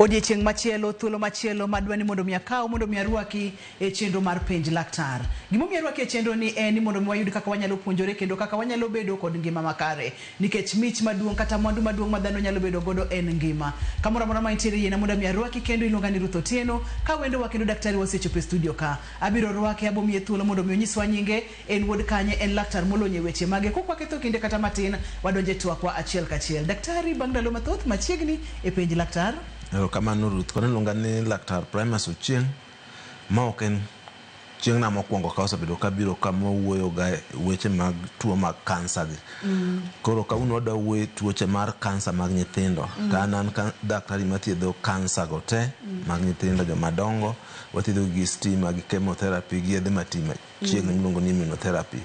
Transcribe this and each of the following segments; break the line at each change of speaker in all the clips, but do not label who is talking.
Odiechieng' machielo, thuolo machielo madwani mondo mi akaw mondo mi arwaki e chenro mar penj laktar. Gimomiyo arwaki e chenro ni en ni mondo mi wayud kaka wanyalo puonjore kendo kaka wanyalo bedo kod ngima makare. Nikech mich maduong' kata mwandu maduong' ma dhano nyalo bedo godo en ngima. Kamoro amora ma intiere yena mondo mi arwaki kendo iluonga ni Ruth Otieno, ka wendo wa kendo daktari wasechopo e studio ka. Abiro rwake abomiye thuolo mondo mi onyiswa nyinge, en wuod kanye, en laktar molonye weche mage. Kokwaketho kinde kata matin wadonje twakwa achiel kachiel. Daktari bang' ndalo mathoth machiegni e penj laktar.
Kamano Ruth, kono iluonga ni laktar Primus Ochieng', ma ok en chieng' na mokwongo ka osebedo kabiro kama wuoyo ga weche mag tuo mag kansa gi. Koro kawuono wadwa wuoyo tuoche mar kansa mag nyithindo. Ka an daktari mathiedho kansa go te mag nyithindo, joma dongo, wathiedho gi stima, gi chemotherapy, gi yedhe matima chieng' miluongo ni immunotherapy.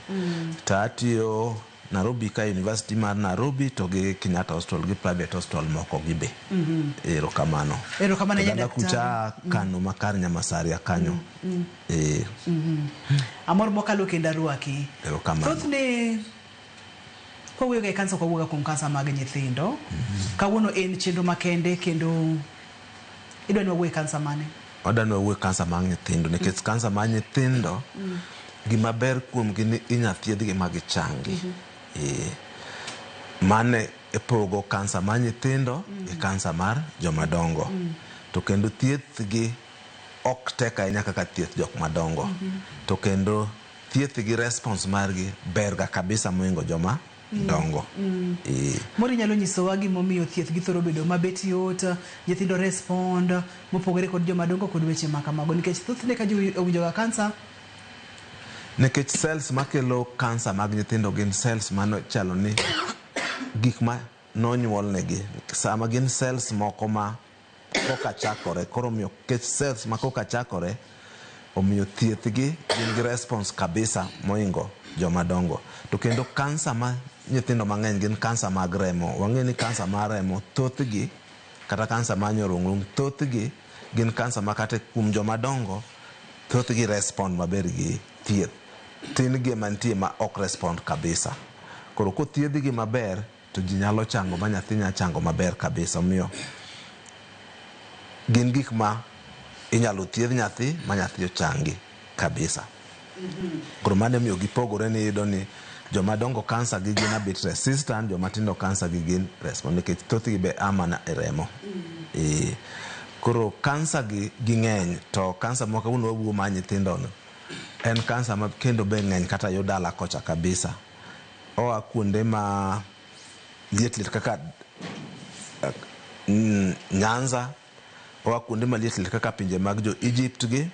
Ta atiyo Nairobi ka University mar Nairobi to gi Kenyatta Hospital gi private hospital moko gi be. Erokamano.
Erokamano ya daktari.
Kucha kano makar Nyamasaria kanyo.
Amor mokalo kenda rwaki.
Erokamano.
Thothne kowuoyo ga kansa kowuoga kuom kansa mag nyithindo. Kawuono en chenro makende kendo idwani wawuoye kansa mane?
Wadwani wawuoye kansa mag nyithindo nikech kansa mag nyithindo gima ber kuom gi ni inyathiedhgi magichangi. Mane epogo kansa mar nyithindo e kansa mar joma dongo. To kendo thieth gi ok tek ahinya kaka thieth jok madongo. To kendo thieth gi response margi ber ga kabisa moingo joma dongo.
Mori nyalo nyisowa gimomiyo thieth gi thoro bedo mabet yot, nyithindo respond mopogore kod joma dongo kod weche makamago, nikech thothne ka ji owinjo ga kansa
nikech cells makelo kansa mag nyithindo gin cells mano chalo ni gik ma nonyuol negi. Sama gin cells moko ma koka chakore, koro miyo kech cells ma koka chakore omiyo thieth gi gin gi response kabisa moingo joma dongo. To kendo kansa ma nyithindo mang'eny gin kansa mag remo. Wang'e ni kansa mar remo thothgi kata kansa mar nyarung'rung thothgi gin kansa ma kata kuom joma dongo thothgi respond maber gi thieth. Tin gi mantie ma ok respond kabisa. Koro kothiedhgi maber to ji nyalo chango, ma nyathi nyalo chango maber kabisa. Omiyo gin gik ma inyalo thiedh nyathi ma nyathi ochangi kabisa. Koro mano miyo gipogore ni iyudo ni joma dongo kansa gi gin a bit resistant, joma tindo kansa gi gin respond nikech thothgi be amana e remo. Koro kansa gi ng'eny, to kansa moko kawuono wawuoyo mar nyithindo no en kansa ma kendo be ng'eny kata yo dala kocha kabisa. Oa kuonde ma liet kaka Nyanza, oa kuonde ma liet kaka pinje mag jo Egypt gi.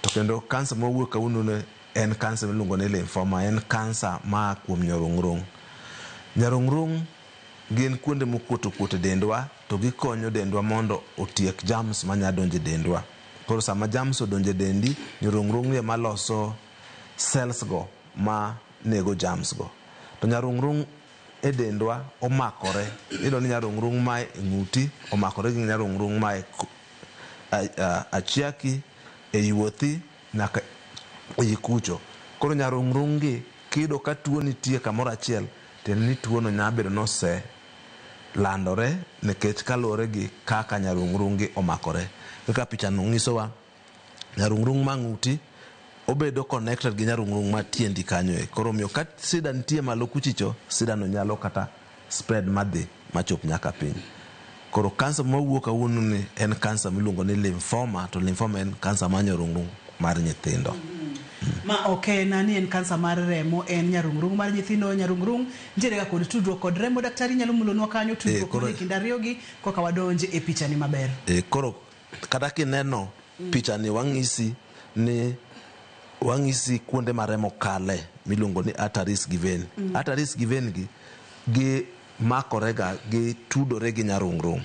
To kendo kansa mawuoyo kawuono en kansa miluongo ni lymphoma, en kansa ma kuom nyarung'rung. Nyarung'rung gin kuonde mokuot e dendwa, to gikonyo dendwa mondo otiek germs manya donjo e dendwa. Koro sama germs odonjo e dendi, nyarung'rung ema loso cells go ma nego germs go. To nyarung'rung e dendwa omakore. Iyudo ni nyarung'rung ma e ng'uti omakore gi nyarung'rung ma e achiaki, e yuothi, nyaka e kucho. Koro nyarung'rung gi kiyudo ka tuo nitie kamoro achiel, tiende ni tuono nyalo bedo nose landore nikech kaluwore gi kaka nyarung'rung gi omakore. Kaka picha no nyisowa, nyarung'rung ma ng'uti obedo connected gi nyarung'rung ma tiendi kanyo e. Koro miyo ka sida nitie malo kuchicho, sida no nyalo kata spread madhi machop nyaka piny. Koro kansa mawuok kawuono ni en kansa miluongo ni lymphoma, to lymphoma en kansa mar nyarung'rung mar nyithindo.
Ma ok nani en kansa mar remo, en nyarung'rung mar nyithindo. Nyarung'rung nitiere ga kod tudruok kod remo. Daktari nyalo mulonwa kanyo tudruok mar kind ariyogi koka wadonje e picha ni maber.
Koro kata kineno picha ni wang'isi kuonde ma remo kale miluongo ni arteries gi vein. Arteries gi vein gi makore ga, gi tudore gi nyarung'rung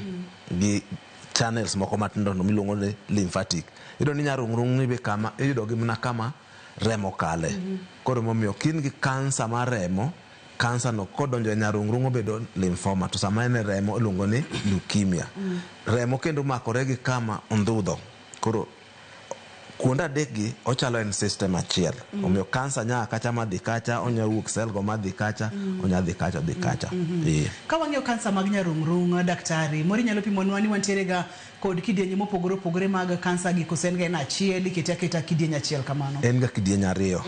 gi channels moko matindo miluongo ni lymphatic. Iyudo ni nyarung'rung ni be kama iyudo gi mana kama remo kale. Koro momiyo kin gi kansa mar remo, kansa no kodonjo e nyarung'rung obedo lymphoma, to sama en remo iluongo ni leukemia. Remo kendo makore gi kama ondhudho. Koro kuonda adekgi ochalo en system achiel. Omiyo kansa nya kacha madhi kacha, onya wuok sel go madhi kacha, onya dhi kacha dhi kacha.
Ka wang'eyo kansa mag nyarung'rung, daktari, mori nyalo pimonwa ni wantiere ga kod kidienje mopogore opogore mag kansa gi kosen ga en achiel ikete aketa kidienje achiel kamano?
En ga kidienje ariyo.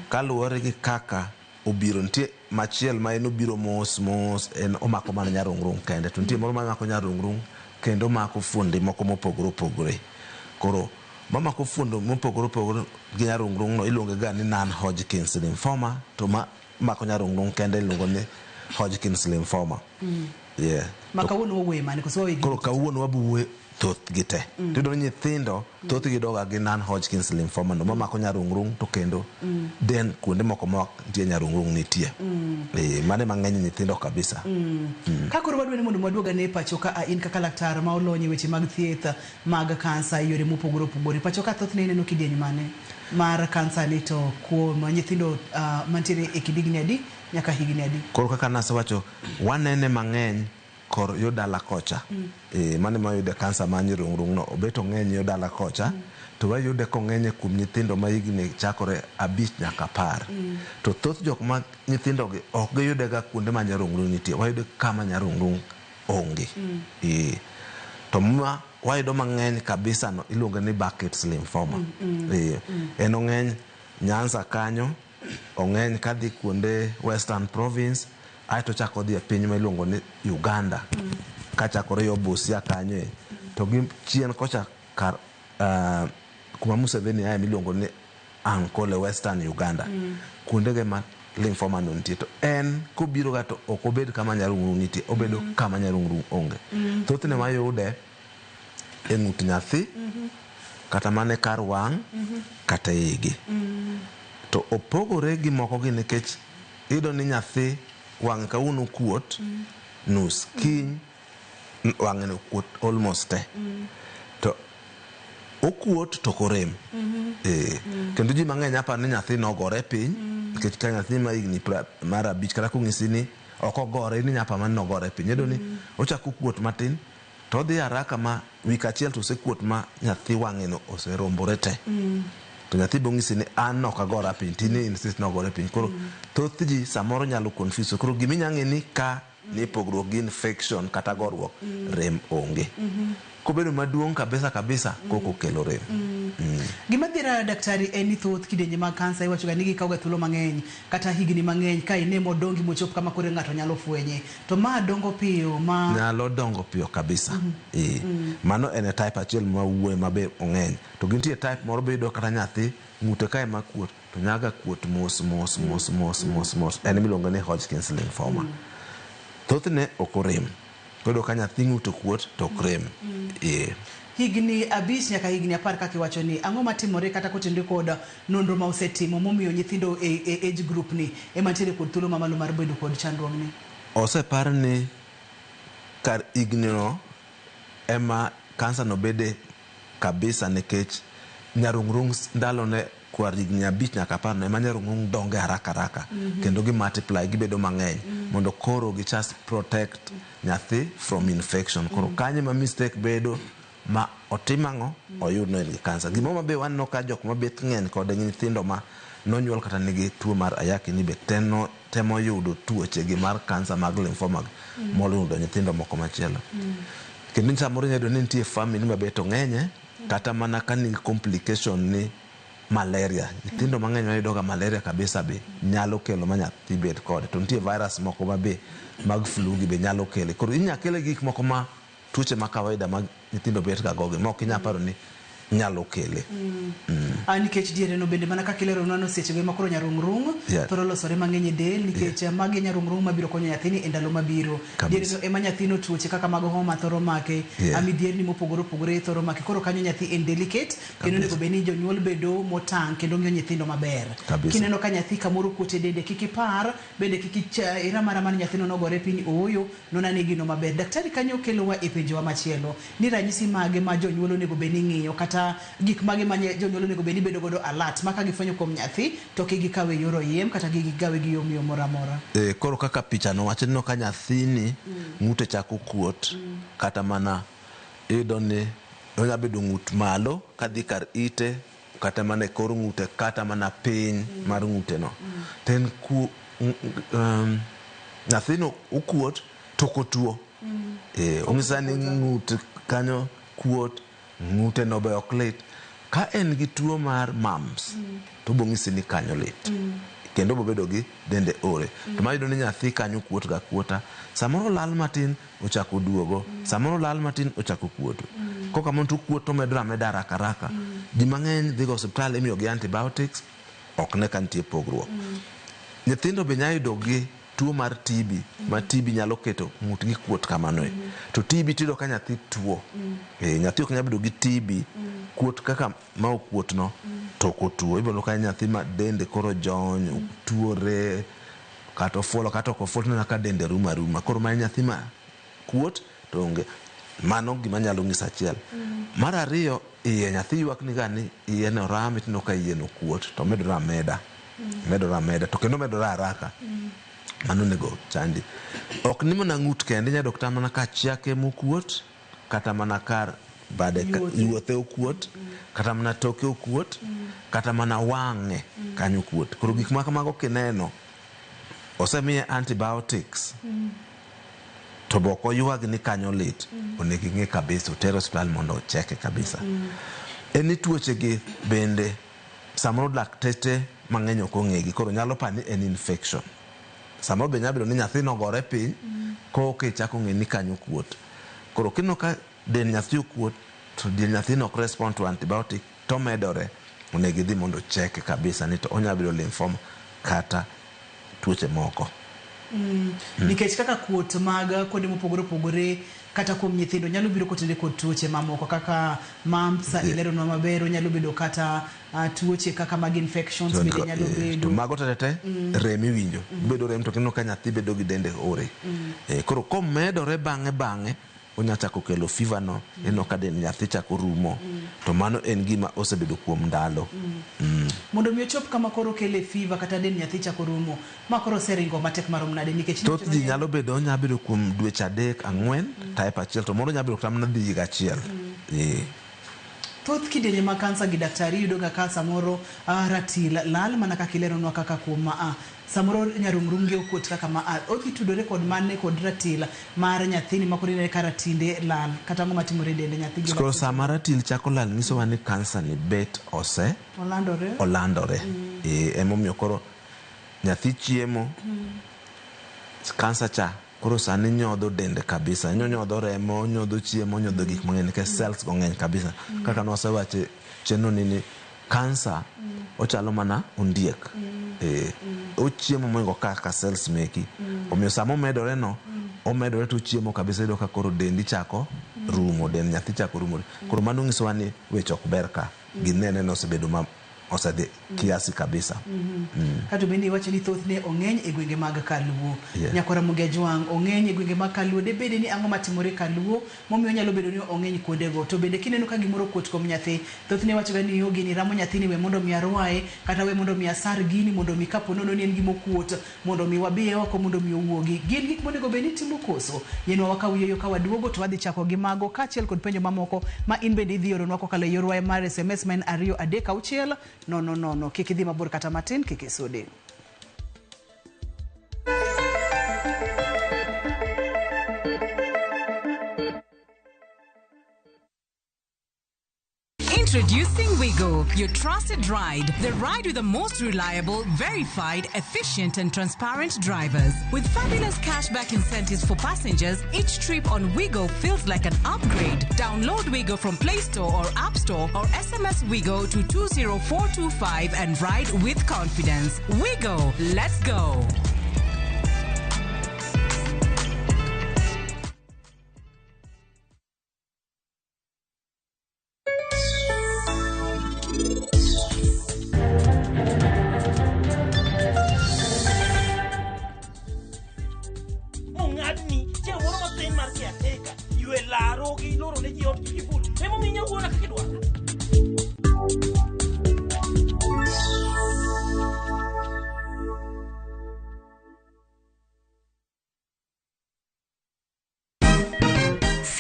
Kaluwore gi kaka obiro, nitie machiel ma en obiro mos en omako mana nyarung'rung kende, to nitie moro mamako nyarung'rung kendo mako fuonde moko mopogore opogore. Koro mamako fuonde mopogore opogore gi nyarung'rung no iluonge ga ni non-Hodgkin's lymphoma, to mako nyarung'rung kende iluongo ni Hodgkin's lymphoma.
Ma kawuono wawuoye mane koso wawuoye?
Koro kawuono wabuwe thoth gi te. Tiyudo ni nyithindo thoth gi doga gi non-Hodgkin's lymphoma no mamako nyarung'rung to kendo den kuonde moko ma nitie nyarung'rung nitie. Mane mang'eny nyithindo kabisa.
Ka koro wadwani mondo mwaduoga ne pacho ka in kaka laktar ma olony e weche mag thieth mag kansa yore mopogore opogore, pacho ka thoth ne ineno kidieny mane mar kansa ni to kuom nyithindo mantiere e kind higni adi nyaka higni adi?
Koro kaka nasewacho, wanene mang'eny kor yo dala kocha. Mane ma yude kansa ma nyarung'rung no obeto ng'eny yo dala kocha. To wayude kong'enye kuom nyithindo ma higni chakore 5 nyaka 10. To thoth jok ma nyithindo gi ok giyude ga kuonde ma nyarung'rung nitie, wayude kama nyarung'rung onge. To ma wayudo mang'eny kabisa no iluongo ni Burkitt's lymphoma. En ong'eny Nyanza kanyo, ong'eny kadhi kuonde Western Province, aeto chako dhi e piny ma iluongo ni Uganda. Kachakore yo Busia kanyo to gi chien kocha kar kuma Museveni aye miluongo ni Ankole, Western Uganda. Kuonde ge ma lymphoma no nitie, to en kobiro ga to ok obed kama nyarung'rung nitie, obedo kama nyarung'rung onge. Thothne wayude e ng'ut nyathi, kata mane kar wang', kata igi. To opogore gi moko gi nikech iyudo ni nyathi wang' kawuono kuot nus, kiny wang'e no kuot almost te. To okuot to korem. Kendo ji mang'eny aparo ni nyathi nogore piny, nikech ka nyathi ma higni mar 5 kata kong'isi ni ok ogore, ni nyapa man nogore piny. Iyudo ni ochako kuot matin to odhi haraka ma wik achiel to osekuot ma nyathi wang'e no oserombore te. To nyathi bong'isi ni an ok agora piny, tini insist nogore piny. Koro thoth ji samoro nyalo confuse. Koro giminyang'e ni ka ni pogruok gi infection kata gorruok, rem onge. Kobedo maduong' kabisa koko kelo rem.
Gima dhira daktari en ni thoth kidienje mag kansa iwacho ga ni gikawo ga thuolo mang'eny kata higni mang'eny ka inemo dongi mochop kama kore ng'ato nyalo fwenye. To ma dongo piyo ma
nyalo dongo piyo kabisa. Mano en type achiel ma wuoye mabe ong'eny. To gintie type moro bedo kata nyathi ng'ute kae ma kuot to nyaga kuot mos. En miluongo ni Hodgkin's lymphoma. Thothne ok orem. Kodo ka nyathi ng'uto kuot to ok rem.
Higni 5 nyaka higni 10 kaka iwacho ni ang'o matimore kata kotende kod nonro ma osetimo momiyo nyithindo e age group ni ema ntiere kod thuolo mamalo mar bedo kod chandruok ni?
Osepar ni kar higni no ema kansa no bede kabisa, nikech nyarung'rung ndalo ne kwar higni 5 nyaka 10 no ema nyarung'rung donge haraka kendo gi multiply gibedo mang'eny mondo koro gi just protect nyathi from infection. Koro kanye ma mistake bedo ma otimang'o oyud no en gi kansa. Gimo mabe wanno ka jok mabet ng'eny kod nyithindo ma nonyuol kata nigi tuo mar ayaki ni be temo yudo tuoche gi mar kansa mag lymphoma moludo nyithindo moko machielo. Kendo samoro nyado ni nitie family mabet ng'enye kata mana ka nigi complication ni malaria. Nyithindo mang'eny mayudo ga malaria kabisa be nyalo kelo ma nyathi bed kode. To nitie virus moko mabe mag flu gi be nyalo kele. Koro inya kele gik moko ma tuoche ma kawaida mag nyithindo bet ga goge mok inya paro ni nyalo kele.
Nikech diere no bende mana kaka ilero nano seche go makoro nyarung'rung thoro losore mang'eny e del nikech magi nyarung'rung mabiro konyo nyathini e ndalo mabiro. Diere no ema nyathino tuoche kaka mag homa thoro make, amidhierni mopogore opogore thoro make. Koro kanyo nyathi en delicate kendo nego beni jonyuol bedo motang' kendo ng'iyo nyithindo maber. Kineno ka nyathi kamoro kuote dende kiki par bende kiki iramara man nyathino nogore piny oyo nonane gino maber. Daktari kanyo kelowa e penjowa machielo ni ranyisi mage ma jonyuol onego beni ng'iyo kata gik mage ma jonyuol onego beni bedo godo alert maka gifwenyo kuom nyathi to gikawe yoro yiem kata gigawe gi yom moro amora.
Koro kaka picha no wacho no ka nyathini ng'ute chako kuot kata mana iyudo ni onya bedo ng'ut malo kadhi kar ite kata mana kor ng'ute kata mana piny mar ng'ute no. Ten nyathino okuot to kotuo. Ong'isa ni ng'ut kanyo kuot, ng'ute no be ok lit. Ka en gi tuo mar mumps, to bong'isi ni kanyo lit. Kendo bobedo gi dende ore. To mayudo ni nyathi kanyo kuot ga kuota. Samoro lal matin ochako duogo. Samoro lal matin ochako kuoto. Koka mon to kuot to medra meda raka. Ji mang'eny dhi go hospital imiyo gi antibiotics, ok ne kan tie pogruok. Nyithindo be nyayudo gi tuo mar TB, ma TB nyalo keto ng'ut gi kuot kamano. To TB tido ka nyathi tuo. Nyathi ok nyalo bedo gi TB kuot kaka ma okuot no to kotuo. Ibolo ka nyathi ma dende koro jony, tuore, kata ofuolo kata ok ofuolo na ka dende ruma. Koro ma nyathi ma kuot to onge. Mano gima nyalo ng'isa achiel. Mar ariyo, iye nyathi ywak ni gani iye no rame tino ka iye no kuot to medora meda. To kendo medora haraka. Mano nego chandi. Ok ni mana ng'ut kende nya dokta mana ka chiake mokuot kata mana kar bade yuothe okuot kata mana toke okuot kata mana wang'e kanyo kuot. Koro gik ma kamago kineno osemiye antibiotics to boko ywag ni kanyo lit, onego ing'e kabisa otero hospital mondo ocheke kabisa. Eni tuoche gi bende samoro lakteche mang'eny ok ong'egi, koro nyalo pani en infection. Samoro be nyalo bedo ni nyathino gore piny ko chako ng'e ni kanyo kuot. Koro kino ka den nyathi okuot to den nyathino ok respond to antibiotic to medore, onego idhi mondo cheke kabisa ni to onyalo bedo lymphoma kata tuoche moko.
Nikech kaka kuot mag kuonde mopogore opogore kata kuom nyithindo nyalo biro kotende kod tuoche mamoko kaka mumps, ilero no maber, nyalo bedo kata tuoche kaka mag infections bende nyalo bedo.
To mago tete rem iwinjo. Bedo rem to kino ka nyathi bedo gi dende ore. Koro komedore bang'e onya chako kelo fever no, eno ka den nyathi chako rumo. To mano en gima osebedo kuom ndalo.
Mondo mi ochop kama koro kele fever kata den nyathi chako rumo, ma koro seringo matek marom nade nikech
thoth ji nyalo bedo kuom dweche 3-4 type achiel, to moro nyalo bedo kata mana dhi higa achiel.
Thoth kidenye ma kansa gi daktari yudo ga ka samoro ratil lal mana kaka ileronwa kaka kuom samoro nyarung'runge okuot kaka ma odhi tudore kod mane kod ratil mar nyathini ma koro inene ka ratinde lal kata ang'o matimore dende nyathi gi.
Koro sama ratil chako lal nyiso wa ni kansa ni bet olandore. Emomiyo koro nyathi chiemo kansa cha koro sani nyodho dende kabisa, nyodho remo, nyodho chiemo, nyodho gik mang'eny ke cells go ng'eny kabisa. Kaka nosewache cheno ni kansa ochalo mana ondiek. Ochiemo moingo kaka cells meki. Omiyo sama omedore no, omedore to chiemo kabisa, ido ka koro dendi chako rumo, dend nyathi chako rumo. Koro mano ng'iso wa ni weche ok ber ka. Ginene no osebedo ma osedhi kiasi kabisa.
Kato bende iwacho ni thoth ne ong'eny e gwenge mag Kaluo. Nyakora Mugia Jwang ong'eny e gwenge mag Kaluo. De bede ni ang'o matimore Kaluo momiyo nyalo bedo ni ong'eny kuondego. To bende kineno ka gimoro kuot kuom nyathi, thoth ne wacho ga ni gini ramo nyathini we mondo mi arwaye kata we mondo mi asar gini mondo mi kapo nono ni en gimo kuot mondo mi wabiye oko mondo mi owuogi. Gin gik monego bende timo koso. Yenwa wakawiyo ka waduogo to wadhi chako gi mago kaachiel kod penjo mamoko ma in bende idhi oronwa kokalo yor waya mar SMS ma en 236 no kiki dhi mabor kata matin kiki sudi.
Introducing Wigo, your trusted ride. The ride with the most reliable, verified, efficient and transparent drivers. With fabulous cashback incentives for passengers, each trip on Wigo feels like an upgrade. Download Wigo from Play Store or App Store or SMS Wigo to 20425 and ride with confidence. Wigo, let's go.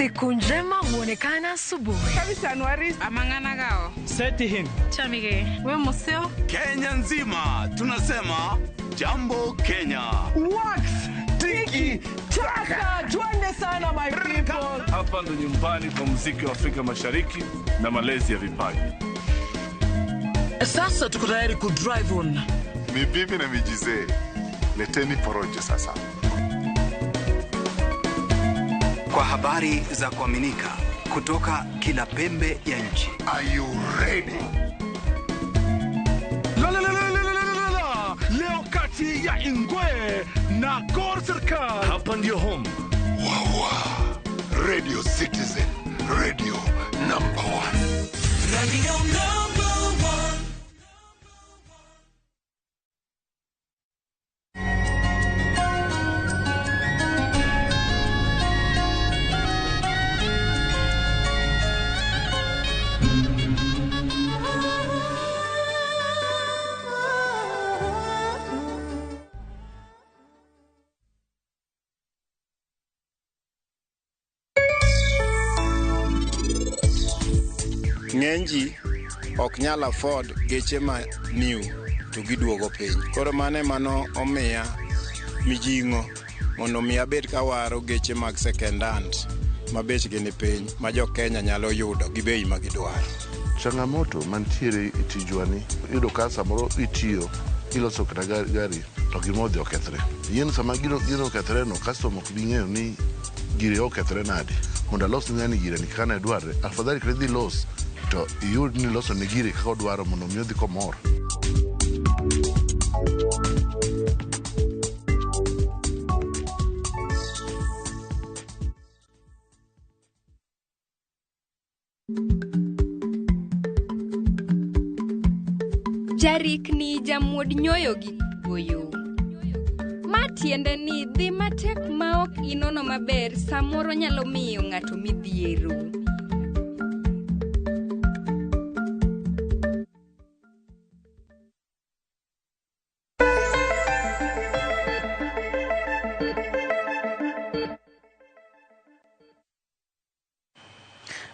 Siku njema huonekana asubuhi.
Kabisa Anuari.
Amangana gao.
Seti him.
Chamige. We museo.
Kenya nzima tunasema jambo Kenya.
Wax, tiki, taka. Twende sana my people.
Hapa ndo nyumbani kwa muziki wa Afrika Mashariki na malezi ya vipaji.
Sasa tuko tayari ku drive on.
Mibibi na mijize. Leteni porojo sasa.
Kwa habari za kuaminika kutoka kila pembe ya nchi.
Are you ready?
Leo kati ya Ingwe na Gor Serikali. Hapa ndio home.
Wawa. Radio Citizen. Radio number 1.
Radio number 1.
Ng'enji ok nyal afford geche ma new to giduogo piny. Koro mano omiya mijing'o mondo mi abed ka waro geche mag second hand ma bechgi ni piny ma jo Kenya nyalo yudo gi bei ma gidwaro.
Changamoto mantiere itijwani yudo ka samoro itiyo iloso kata gari to gimodhi okethre. Yien sama gino okethre no customer ok bi ng'eyo ni gire okethre nade. Mondo alos ng'ani gire ni kana dwarre. Afadhali kredhi los to yud ni loso ne gire kako dwaro mondo mi odhi komor.
Jarik ni jamuod nyoyo gi goyo. Matiende ni dhi matek ma ok inono maber samoro nyalo miyo ng'ato midhiero.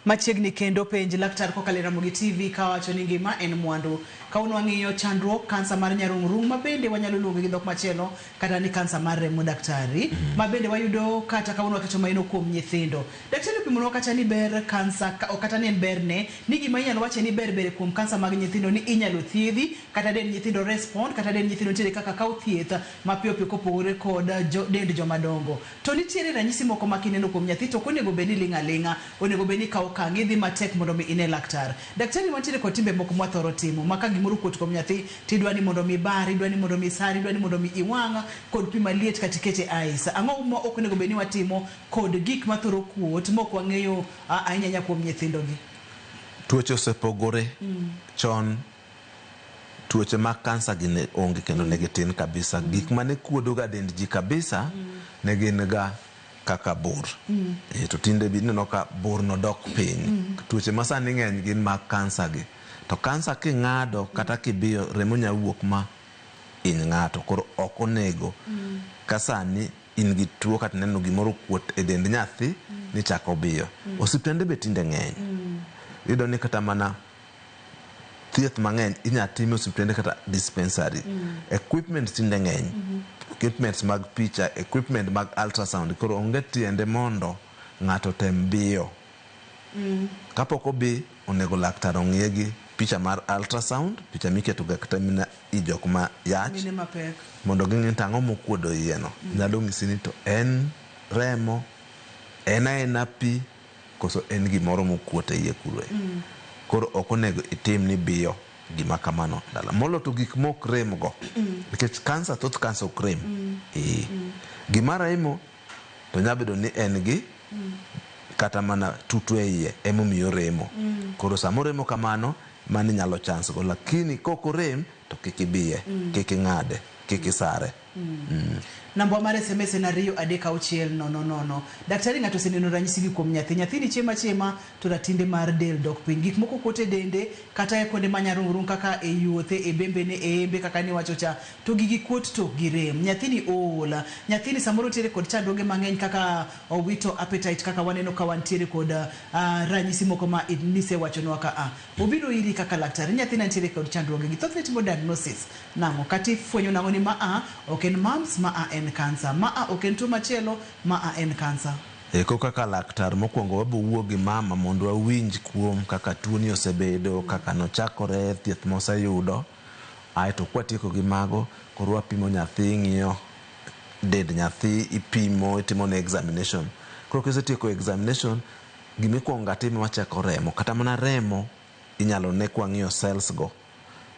Machiegni kendo penj laktar kokalo Ramogi TV kawacho ni ngima en mwandu. Kauno wang'iyo chandruok kansa mar nyarung'rung' ma bende wanyalo luongo gi dhok machielo kata ni kansa mar remo daktari. Ma bende wayudo kata kauno waketo maino kuom nyithindo. Daktari opimono kata ni ber kansa kata ni en berne ni gima inyalo wache ni ber kuom kansa mag nyithindo ni inyalo thiedhi kata den nyithindo respond kata den nyithindo nitiere kaka kaw thieth mapiyo kopogore kod dend jomadongo. To nitiere ranyisi moko makineno kuom nyathi to konego beni ling'aling'a, onego beni kaw kangi dhi matek mondo mi ine laktar. Daktari mantiere kod timbe moko mwathoro timo maka gimoro kuot kuom nyathi tidwani mondo mi bari, idwani mondo mi sari, idwani mondo mi iwanga kod pi maliet katikete ice. Ang'o ma ok onego beni watimo kod gik mathoro kuot mok wang'eyo ahinya kuom nyithindo gi.
Tuoche osepogore chon. Tuoche mag kansa gine onge kendo negitin kabisa. Gik mane kuodo ga dend ji kabisa ne gin ga kaka bur. To tinde bineno ka bur no dok piny. Tuoche masani ng'eny gin mag kansa gi. To kansa king'ado kata kibiyo remo nyawuok ma in ng'ato. Koro ok onego ka sani in gi tuo kata neno gimoro kuot e dend nyathi ni chako biyo. Osiptende be tinde ng'eny. Yudo ni kata mana thieth mang'eny inya time osiptende kata dispensary. Equipment tinde ng'eny. Equipment mag picha, equipment mag ultrasound. Koro onge tiende mondo ng'ato tem biyo. Kapok obi onego laktar ong'iye gi picha mar ultrasound, picha miketo ga kata mina ijok ma yach mondo ging'e tang'o mokuodo iye no. Nyalo ng'isi ni to en remo, en pi, koso en gimoro mokuot iye kuro. Koro ok onego itim ni biyo gima kamano dala. Molo to gik mok rem go. Nikech kansa, thoth kansa ok rem. Gima remo to nyabedo ni en gi kata mana tutu e iye emomiyo remo. Koro samo remo kamano mani nyalo chance go. Lakini koko rem to kik ibiye, kik ing'ade, kik isare.
Namba mar SMS en 23690. Daktari ng'ato oseneno ranyisi gi kuom nyathini chema to ratinde mar del dok piny, gik moko kote dende kata e kuonde manyarung kaka e yuothe, e bembene, e embe kaka ni wacho cha, to gigi kuot to girem. Nyathini oola, nyathini samoro tiere kod chandruoge mang'eny kaka owito appetite kaka waneno ka wantiere kod ranyisi moko ma nisewachonwa ka obiro iri kaka laktar, nyathina nitiere kod chandruoge gi, thothne timo diagnosis nang'o kati fwenyo nang'o ni ok en mumps, en cancer, ok en tuo machielo, en cancer.
Eko kaka laktar mokwongo wabo wuo gi mama mondo wawinj kuom kaka tuo ni osebedo, kaka nochakore, thieth moseyudo, aeto kwatieko gi mago koro wapimo nyathi, ng'iyo dend nyathi, ipimo, itimo ne examination. Koro kisetieko examination, gimikwongo atimo wachako remo, kata mana remo inyalo ne kwa ng'iyo cells go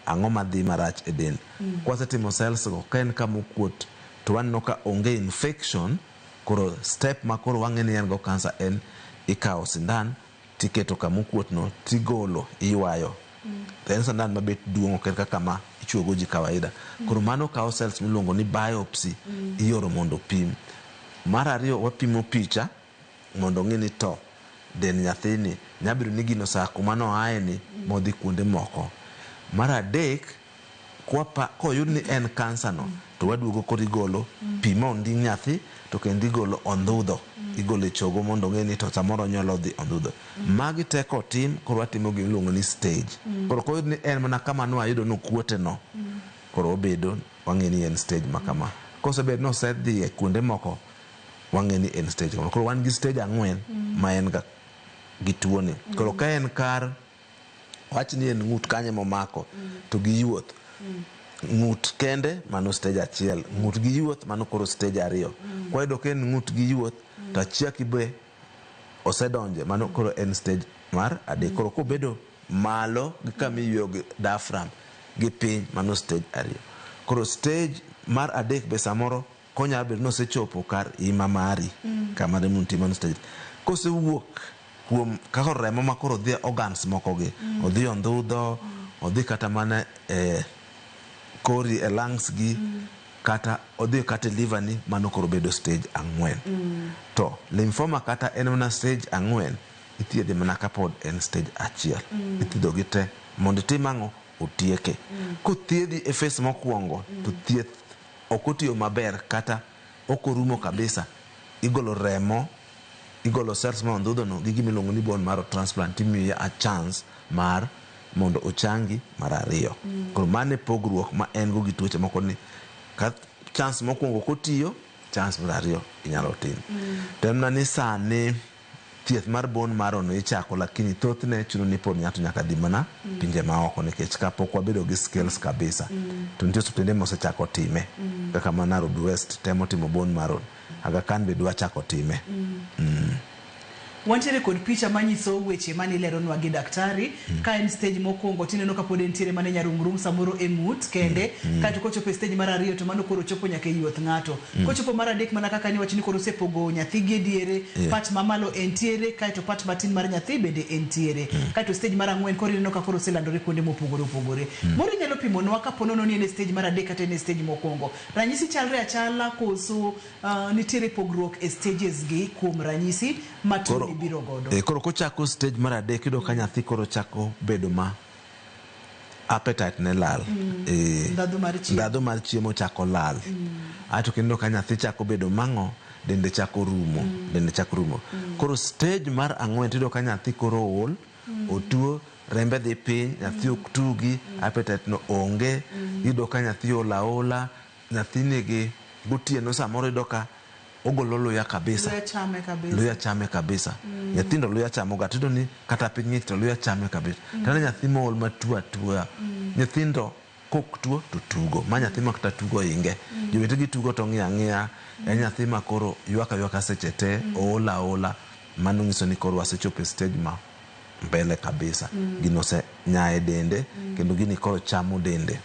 ang'o madhi marach e dend. Kwasetimo cells go ka en kamokuot to waneno ka onge infection, koro step ma koro wang'e ni en go cancer en ikawo sindan tiketo kamokuot no tigolo, iwayo. En sindan mabet duong' ok en kaka ma ichuogo ji kawaida. Koro mano kawo cells miluongo ni biopsy, ioro mondo pim. Mar ariyo wapimo picha mondo ng'e ni to dend nyathini nyabiro ni gino sa kuma noaye ni modhi kuonde moko. Mar adek koyud ni en kansa no to waduogo koro igolo pi ma ondi nyathi to kendo igolo ondhudho, igolo e chogo mondo ng'e ni to samoro nyalo dhi ondhudho. Magi teko tim koro watimo gi iluongo ni stage. Koro koyud ni en mana kama nwayudo nokuote no, koro obedo wang'e ni en stage ma kama. Kosebed no osedhi e kuonde moko wang'e ni en stage. Koro wan gi stage 4 ma en ga gi tuo ni. Koro ka en kar wach ni en ng'ut kanye momako to gi yuoth, ng'ut kende mano stage 1, ng'ut gi yuoth mano koro stage 2. Kwa hiyo ka en ng'ut gi yuoth to achiaki be osedonje, mano koro en stage mar 3. Koro kobedo malo gi kama iyueyo gi diaphragm gi piny mano stage 2. Koro stage mar 3 be samoro konya bedo nosechopo kar ima mari kama remo nitie, mano stage. Kosewuok kuom kaka remo ma koro dhi organs moko gi, odhi ondhudho, odhi kata mana kori e lungs gi, kata odhi kata liver ni, mano koro bedo stage 4. To lymphoma kata en mana stage 4 ithiedhe mana kapod en stage 1. Ithiedho gi te mondo itim ang'o, otieke. Kothiedhi e phase mokwongo to thieth ok otiyo maber kata ok orumo kabisa, igolo remo, igolo cells ma ondhudho no gi gimiluongo ni bone marrow transplant, imiye a chance mar mondo ochangi mar 2. Koro mane pogruok ma en go gi tuoche moko ni ka chance mokwongo kotiyo, chance mar 2 inyalo tim. To en ni sani thieth mar bone marrow no ichako, lakini thothne chuno ni pod ng'ato nyaka dhi mana pinje maoko nikech kapok wabedo gi skills kabisa. To nitie osiptende mosechako time kaka ma Nairobi West temo timo bone marrow, Aga Khan be dwa chako time.
Wantiere kod picha manyiso weche mane leronwa gi daktari ka en stage mokwongo tineno ka pod entiere mane nyarung'rung samoro e ng'ut kende, kato kochopo stage mar 2 to mano koro chopo nyaka e yuoth ng'ato. Kochopo mar 3 mana kaka ni wachni koro sepogo nyathi gi diere, pat mamalo entiere, kaito pat matin mar nyathi bende entiere. Kaito stage mar 4 koro ineno ka koro selandore kuonde mopogore opogore. Moro nyalo pimonwa ka ponono ni en stage mar 3 kata en stage mokwongo. Ranyisi chalre achala koso nitiere pogruok e stages gi kuom ranyisi matuni biro godo.
Koro kochako stage mar 3 kido ka nyathi koro chako bedo ma appetite ne lal. Ndadhu mar chiemo chako lal. Ato kendo ka nyathi chako bedo mang'o, dende chako rumo. Koro stage mar 4 tido ka nyathi koro ol, otuo, rembe dhi piny, nyathi ok tugi, appetite no onge, ido ka nyathi ola, nyathi nigi gotieno samoro ido ka ogolo luya kabisa. Luya chame kabisa. Nyathindo luya chamo ga, tido ni kata piny ng'ich to luya chame kabisa. Tana nyathi mool matua. Nyathindo kok tuo to tugo. Ma nyathi ma kata tugo inge. Jowetegi tugo to ng'iya. Nyathi ma koro ywaka seche te, ola. Mano nyiso ni koro wasechopo stage ma mbele kabisa. Gino se nyae dende, kendo gini koro chamo dende.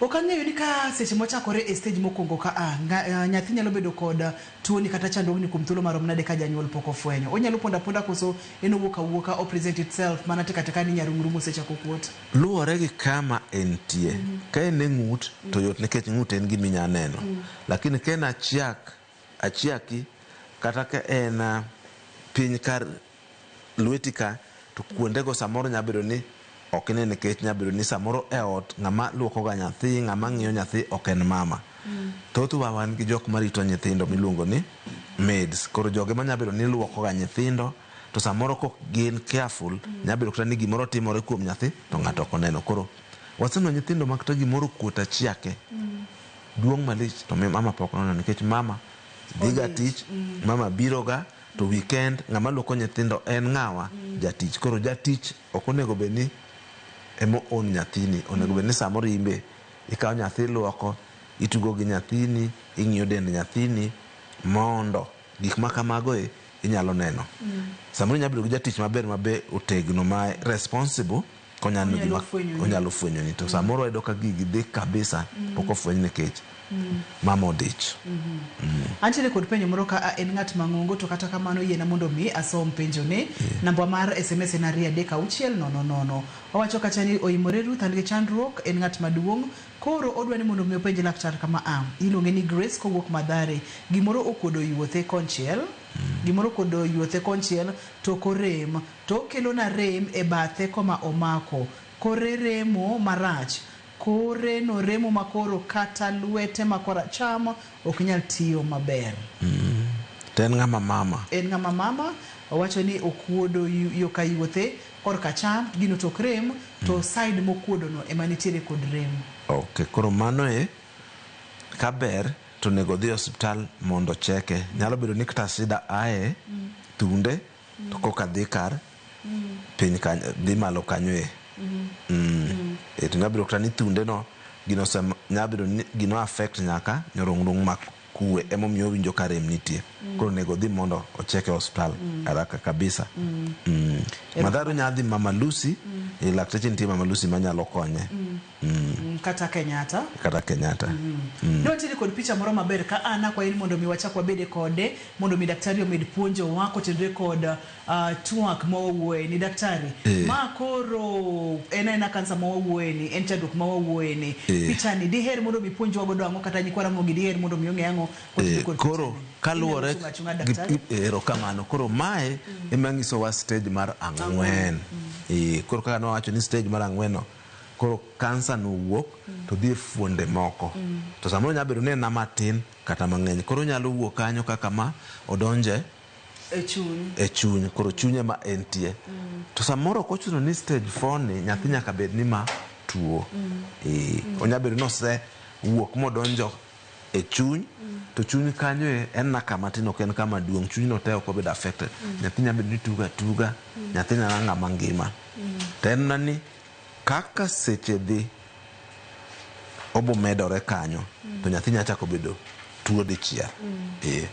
Okang'eyo ni ka seche mochakore e stage mokwongo ka nyathi nyalo bedo kod tuoni kata chandruogni kuom thuolo marom nade ka janyuol pok ofwenyo. Onyalo ponda koso en owuok o present itself mana tika ni nyarung'ru mosechako kuot.
Luwore gi kama entie. Ka en e ng'ut to yot nikech ng'ut en gima inya neno. Lakini ka en achiaki kata ka en piny kar lweti ka to kuondego samoro nyalo bedo ni ok ne nikech nyalo bedo ni samoro e ot ng'ama luoko ga nyathi, ng'ama ng'iyo nyathi ok en mama. Thothwa wan gi jok marito nyithindo miluongo ni maids. Koro joge manyalo bedo ni luoko ga nyithindo to samoro kok gin careful nyalo bedo kata ni gimoro timore kuom nyathi to ng'ato ok oneno. Koro waseneno nyithindo ma kata gimoro kuot achiake duong' malich to mama pok oneno nikech mama dhiga tich, mama biro ga to weekend ng'ama luoko nyithindo en ng'awa jatich. Koro jatich ok onego bed ni emo on nyathini, onego bed ni samoro imbe ikawo nyathi luoko, itugo gi nyathini, ing'iyo dend nyathini mondo gik ma kamago inyalo neno. Samoro nyalo bedo gi jatich maber mabe otegno ma responsible konyalo gima onyalo fwenyo ni to samoro edo ka gigi dhi kabisa pok ofweny nikech mama odich.
Antiere kod penjo moro ka en ng'at mang'ongo to kata kamano yiena mondo mi asom penjo ne. Namba mar SMS en 23600. Owacho kacha ni oimore Ruth and gi chandruok en ng'at maduong'. Koro odwa ni mondo mi openj laktar kama iluonge ni Grace kowuok Madhare. Gimoro okodo yuothe konchiel. Gimoro kodo yuothe konchiel to korem. To kelo na rem e bathe koma omako. Kore remo marach. Kore no remo makoro kata lwete makora chama ok nyal tiyo maber.
En ng'ama mama.
En ng'ama mama. Owacho ni okuodo yo ka yuothe kor ka cham gino tok rem to side mokuodo no ema nitiere kod rem.
Okay, koro mano kaber to nego dhi hospital mondo cheke. Nyalo bedo ni kata sida ae tunde to koka dhi kar piny dhi malo kanyo to nyalo bedo kata ni tunde no nyalo bedo ni gino affect nyaka nyorung'rung' makue emomiyo winjo ka rem nitie. Koro nego dhi mondo ocheke hospital haraka kabisa. Madharo nyadhi Mama Lucy, lakteche nitie Mama Lucy manyalo konye.
Kata Kenyatta.
Notiri
kod picha moro maber ka ana kwa ili mondo mi wachak wabede kode mondo mi daktari omed puonjo wako tendre kod tuak mawuoye ni daktari. Ma koro ena kansa mawuoye ni en chandruok mawuoye ni. Picha ni diher mondo mi puonjo wagodo ang'o kata nyikwara mo gidiher mondo mi ong'e ang'o
koro kaluwore erokamano. Koro mae ema nyiso wa stage mar 4. Koro kaka nowacho ni stage mar 4 koro kansa no wuok to dhi fuonde moko. To samoro nyalo bedo ni en matin kata mang'eny. Koro nyalo wuok kanyo kaka ma odonje e chuny. Koro chunye ma entie. To samoro kochuno ni stage 4 ni nyathi nyaka bed ni ma tuo. Onyalo bedo nose wuok modonjo e chuny to chuny kanyo en na kama tin ok en kama duong'. Chuny no te ok obedo affected. Nyathi nyalo bedo ni tuga nyathi nyalo ng'ama ngima. To en nani kaka seche dhi obo medore kanyo to nyathi nyalo chako bedo tuo dichiel.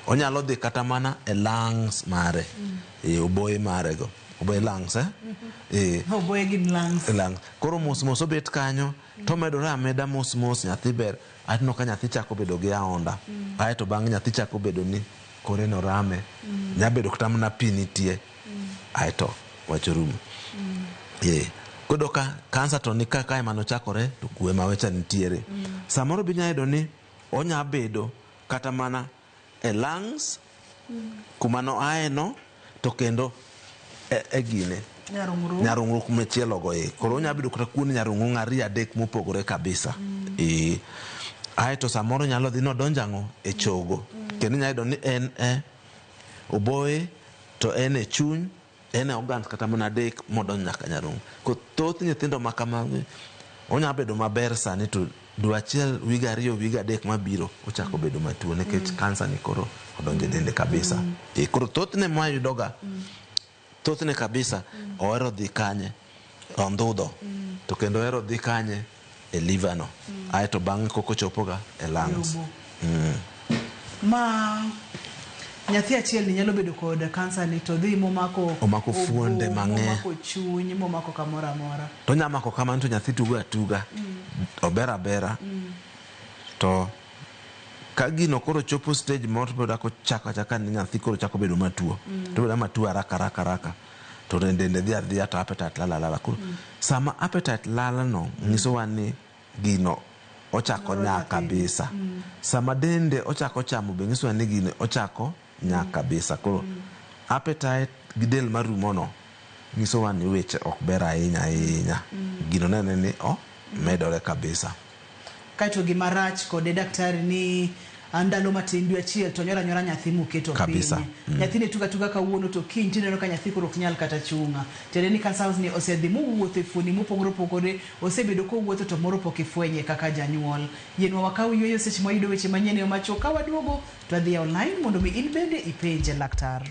Onyalo dhi kata mana e lungs mare. Oboye mare go. Oboye lungs
oboye gin lungs.
Koro mos obet kanyo to medore ameda mos nyathi ber. Atino ka nyathi chako bedo gi aonda. Aeto bang' nyathi chako bedo ni kore no rame. Nyalo bedo kata mana pi nitie. Aeto wacho rumo. Kodo ka kansa to ni kaka ema nochakore to kue mawecha nitiere. Samoro bi nyayudo ni onya bedo kata mana e lungs kuma no ae no to kendo e gine nyarung'rung' kumachielo go. Koro onya bedo kata kuon nyarung'rung' 2-3 mopogore kabisa. Aeto samoro nyalo dhi nodonjango e chogo. Kendo nyayudo ni en oboye to en e chuny en organs kata mana 3 modon nyaka nyarung'. Ko thoth nyithindo makamago onya bedo maber sani to dwe achiel wiga 2 wiga 3 mabiro ochako bedo matuo nikech kansa ni koro odonje dende kabisa. Koro thothne mayudoga thothne kabisa ohero dhi kanye ondhudho to kendo ohero dhi kanye e liver no. Aeto bang'e koko chopoga e lungs.
nyathi achiel ni nyalo bedo kod kansa ni to dhi
omako fuonde mang'eny,
omako chuny, omako kamora mora.
To nyamako kamano to nyathi tugo atuga, obera bera. To ka gino koro chopo stage moro to dako chaka ni nyathi koro chako bedo matuo. To bedo matuo raka. To dende dhi to appetite lala koro. Sama appetite lala no nyiso wa ni gino ochako nya kabisa. Sama dende ochako chamo be nyiso wa ni gino ochako nya kabisa. Koro appetite gi del marumo no nyiso wa ni weche ok ber ahinya. Gino nene ni medore kabisa.
Kaito gima rach kode daktari ni andalo matin dwe achiel to nyora nyathi muketo
kabisa.
Nyathi ne tuga kawuono to kiny tineno ka nyathi koro ok nyal kata chunga. Tende ni Cancer House ni osedhi muwuotho e fuoni mopogore osebedo kowuotho to moro pok ifwenye kaka janyuol. Yienwa wakaw yweyo seche mwayudo weche manyien e macho ka waduogo to adhi online mondo mi in bende ipenje laktar.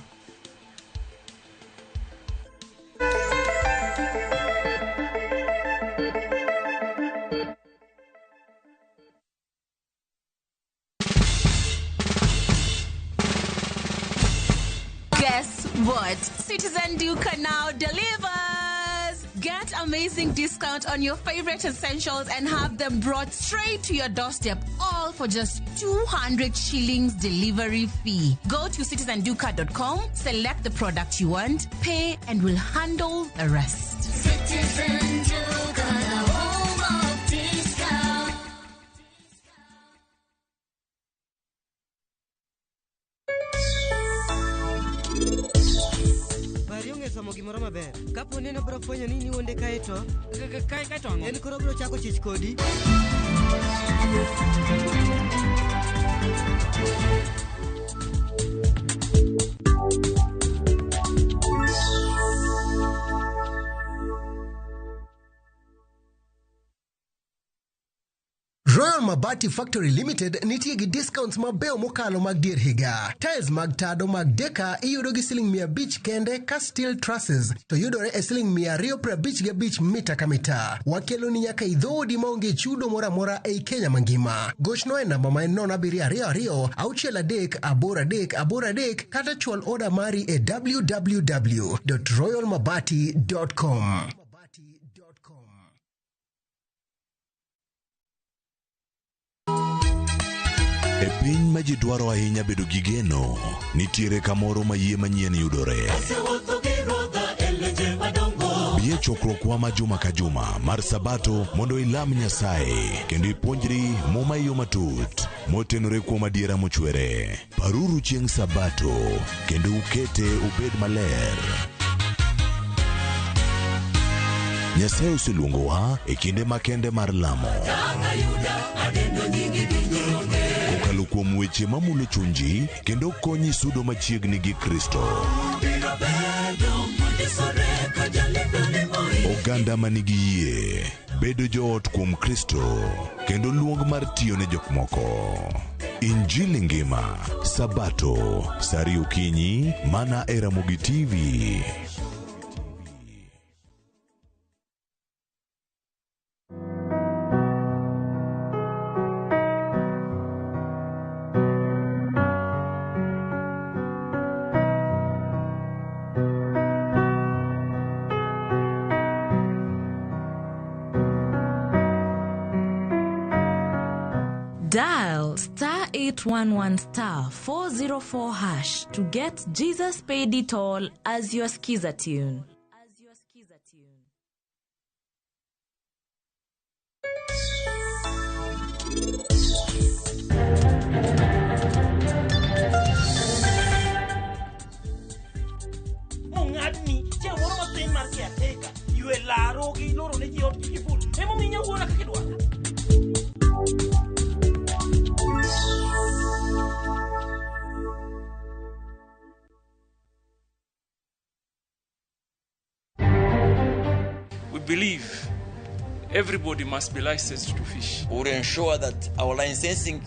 Guess what? Citizen Duca now delivers! Get amazing discount on your favorite essentials and have them brought straight to your doorstep, all for just 200 shillings delivery fee. Go to citizenduca.com, select the product you want, pay, and we'll handle the rest.
Citizen Duca, the home of discount.
Somo gimoro maber. Kapo neno bro fwenyo nini wonde kaeto. Kaeto ang'o? En koro bro chako chich kodi.
Royal Mabati Factory Limited nitie gi discounts mabeo mokalo mag dier higa. Tiles mag tado mag Deka iyudo gi siling 500 kende, ka steel trusses to yudore e siling 255 mita ka mita. Wakelo ni nyaka idhodi maonge chudo mora ei Kenya mangima. Gochno e namba ma en 0722 kata chwal order mari e www.royalmabati.com.
E piny ma ji dwaro ahinya bedo gi geno, nitiere kamoro ma yie manyien yudore. Bie chokruokwa ma juma ka juma mar Sabato mondo ilam Nyasaye kendo ipuonjri muma yo matut motenore kuom adiera mochwere. Paruru chieng' Sabato kendo ukete ubed maler. Nyasaye oseluongowa e kinde makende mar lamo. Kokalo kuom weche mamulo chunji kendo konyi sudo machiegni gi Kristo. Oganda manigi yie bedo joot kuom Kristo kendo luong mar tiyo ne jok moko. Injili ngima Sabato sari okinyi mana e Ramogi TV.
Dial *811*404# to get Jesus Paid It All as your skiza tune.
Mongadni, c'è un uomo in marchia teca. Io e la rogi loro ne dio di full. E mo minya uona che dua.
We believe everybody must be licensed to fish.
We will ensure that our licensing